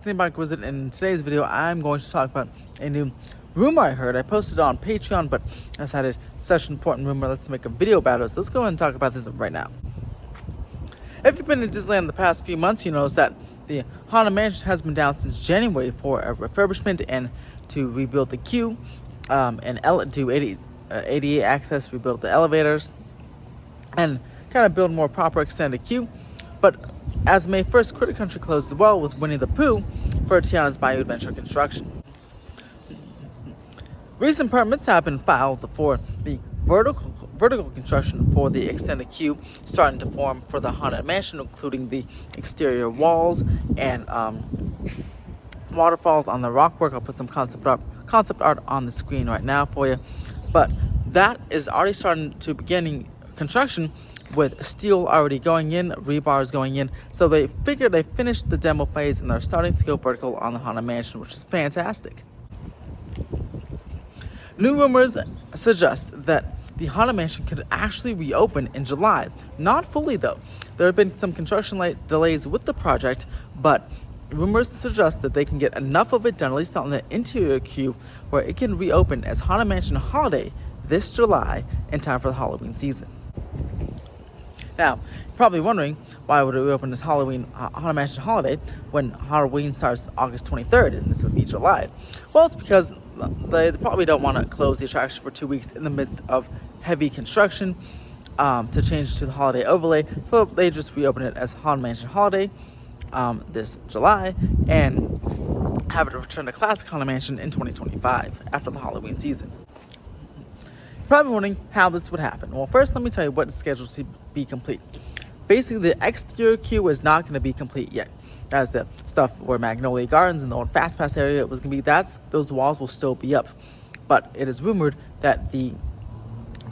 the Bike Wizard, and in today's video I'm going to talk about a new rumor I heard. I posted it on Patreon, but I decided such an important rumor, let's make a video about it. So let's go ahead and talk about this right now. If you've been to Disneyland the past few months, you notice that the Haunted Mansion has been down since January for a refurbishment and to rebuild the queue, and do ADA access, rebuild the elevators, and kind of build more proper extended queue. But as May 1st, Critter Country closed as well with Winnie the Pooh for Tiana's Bayou Adventure construction. Recent permits have been filed for the vertical construction for the extended queue starting to form for the Haunted Mansion, including the exterior walls and waterfalls on the rockwork. I'll put some concept art on the screen right now for you. But that is already starting to beginning construction, with steel already going in, rebars going in. So they figured they finished the demo phase and they're starting to go vertical on the Haunted Mansion, which is fantastic. New rumors suggest that the Haunted Mansion could actually reopen in July. Not fully though. There have been some construction delays with the project, but rumors suggest that they can get enough of it done, at least on the interior queue, where it can reopen as Haunted Mansion Holiday this July in time for the Halloween season. Now, you're probably wondering, why would it reopen as Haunted Mansion Holiday when Halloween starts August 23rd and this would be July? Well, it's because they probably don't want to close the attraction for 2 weeks in the midst of heavy construction to change it to the holiday overlay. So they just reopen it as Haunted Mansion Holiday this July and have it return to Classic Haunted Mansion in 2025 after the Halloween season. Probably wondering how this would happen. Well, first let me tell you what is scheduled to be complete. Basically, the exterior queue is not going to be complete yet. That's the stuff where Magnolia Gardens and the old Fast Pass area was going to be. Those walls will still be up. But it is rumored that the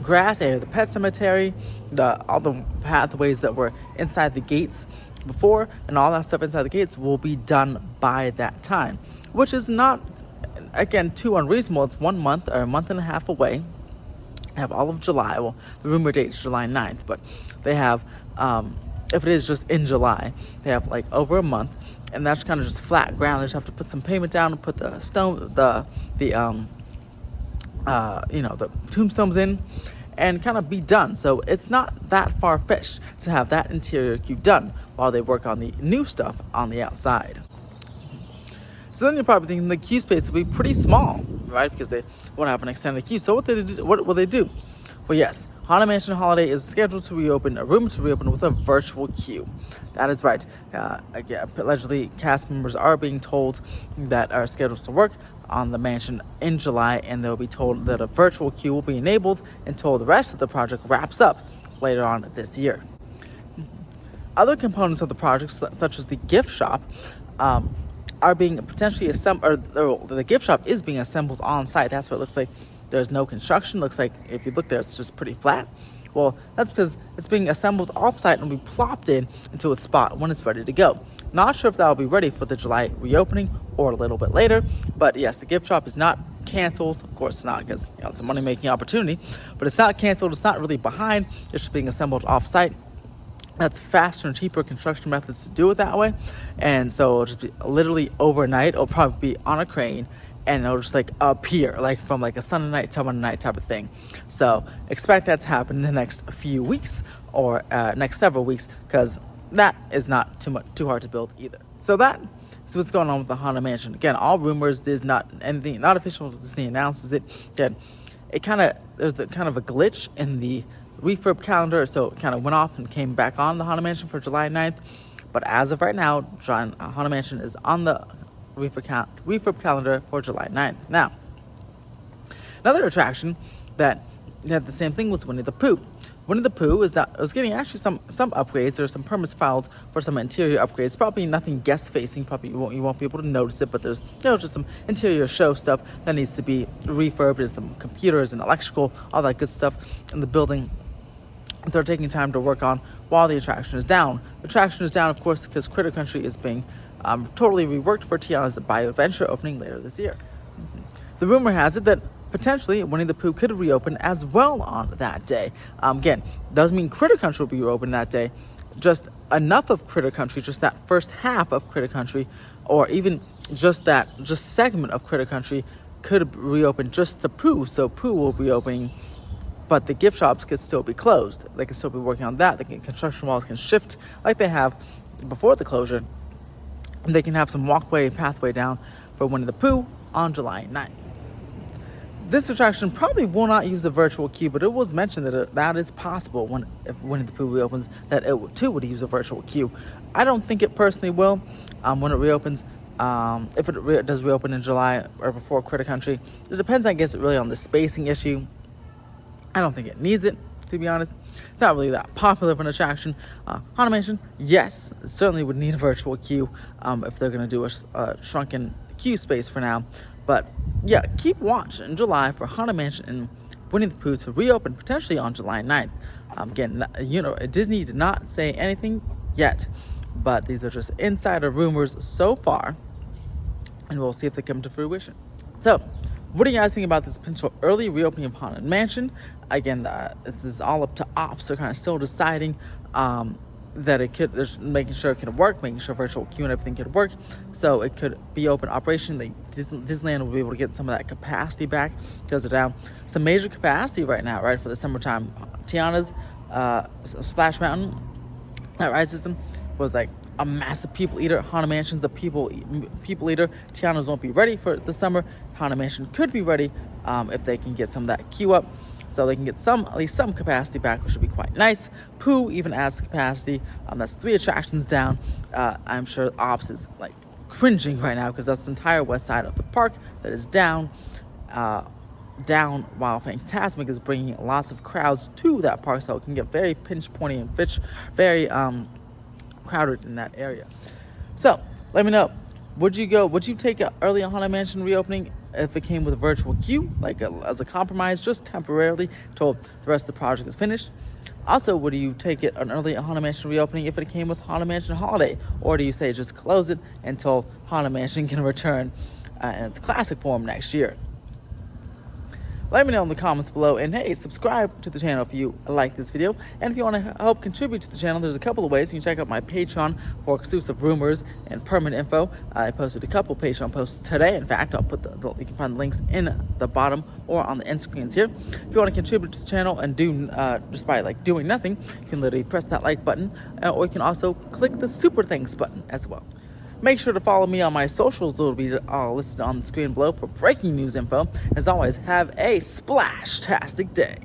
grass area, the pet cemetery, all the pathways that were inside the gates before, and all that stuff inside the gates will be done by that time, which is not, again, too unreasonable. It's 1 month or a month and a half away. Have all of July. Well, the rumor date is July 9th, but they have, if it is just in July, they have like over a month, and that's kind of just flat ground. They just have to put some pavement down and put the stone, the tombstones in, and kind of be done. So it's not that far-fetched to have that interior queue done while they work on the new stuff on the outside. So then you're probably thinking the queue space will be pretty small, right? Because they want to have an extended queue. So what will they do? Well, yes, Haunted Mansion Holiday is scheduled to reopen, a room to reopen with a virtual queue. That is right. Again, allegedly, cast members are being told that are scheduled to work on the mansion in July, and they'll be told that a virtual queue will be enabled until the rest of the project wraps up later on this year. Other components of the project, such as the gift shop, are being potentially assembled, or the gift shop is being assembled on site. That's what it looks like. There's no construction. Looks like if you look there, it's just pretty flat. Well, that's because it's being assembled off-site and will be plopped into its spot when it's ready to go. Not sure if that will be ready for the July reopening or a little bit later, but yes, the gift shop is not canceled. Of course, it's not, because it's a money-making opportunity, but it's not canceled. It's not really behind. It's just being assembled off-site. That's faster and cheaper construction methods to do it that way. And so it'll just be literally overnight. It'll probably be on a crane and it'll just like appear like from like a Sunday night to Monday night type of thing. So expect that to happen in the next few weeks or next several weeks, because that is not too hard to build either. So that is what's going on with the Haunted Mansion. Again, all rumors. There's not anything, not official. Disney announces it. Again, there's kind of a glitch in the refurb calendar, so it kind of went off and came back on the Haunted Mansion for July 9th. But as of right now, Haunted Mansion is on the refurb calendar for July 9th. Now, another attraction that had the same thing was Winnie the Pooh. Winnie the Pooh was getting actually some upgrades. There's some permits filed for some interior upgrades. Probably nothing guest facing. Probably you won't be able to notice it, but there's just some interior show stuff that needs to be refurbed. There's some computers and electrical, all that good stuff in the building. They're taking time to work on while the attraction is down. The attraction is down, of course, because Critter Country is being totally reworked for Tiana's Bayou Adventure opening later this year. The rumor has it that potentially Winnie the Pooh could reopen as well on that day. Again, doesn't mean Critter Country will be reopened that day. Just enough of Critter Country, just that first half of Critter Country, or even just segment of Critter Country could reopen just to Pooh, so Pooh will be opening, but the gift shops could still be closed. They can still be working on that. Construction walls can shift like they have before the closure. And they can have some walkway and pathway down for Winnie the Pooh on July 9th. This attraction probably will not use the virtual queue, but it was mentioned that that is possible if Winnie the Pooh reopens, that it too would use a virtual queue. I don't think it personally will when it reopens. If it does reopen in July or before Critter Country. It depends, I guess, really on the spacing issue. I don't think it needs it, to be honest. It's not really that popular of an attraction. Haunted Mansion, yes, it certainly would need a virtual queue if they're going to do a shrunken queue space for now. But yeah, keep watch in July for Haunted Mansion and Winnie the Pooh to reopen potentially on July 9th. Again, Disney did not say anything yet, but these are just insider rumors so far, and we'll see if they come to fruition. So, what do you guys think about this potential early reopening of Haunted Mansion? Again, this is all up to ops. They're kind of still deciding that it could, they're making sure it can work, making sure virtual queue and everything could work, so it could be open operation. Disneyland will be able to get some of that capacity back because they're down some major capacity right now, right, for the summertime. Tiana's Splash Mountain, that ride system, was like a massive people eater. Haunted Mansion's a people eater. Tiana's won't be ready for the summer. Haunted Mansion could be ready if they can get some of that queue up, so they can get at least some capacity back, which would be quite nice. Pooh even adds capacity. That's 3 attractions down. I'm sure Ops is like cringing right now because that's the entire west side of the park that is down. While Fantasmic is bringing lots of crowds to that park, so it can get very pinch pointy and very crowded in that area. So let me know, would you take an early Haunted Mansion reopening if it came with a virtual queue, like as a compromise, just temporarily till the rest of the project is finished? Also, would you take it an early Haunted Mansion reopening if it came with Haunted Mansion Holiday, or do you say just close it until Haunted Mansion can return in its classic form next year? Let me know in the comments below, and hey, subscribe to the channel if you like this video. And if you want to help contribute to the channel, there's a couple of ways. You can check out my Patreon for exclusive rumors and permanent info. I posted a couple Patreon posts today. In fact, I'll put you can find the links in the bottom or on the end screens here. If you want to contribute to the channel and do just by doing nothing, you can literally press that like button, or you can also click the super thanks button as well. Make sure to follow me on my socials that will be listed on the screen below for breaking news info. As always, have a splash-tastic day.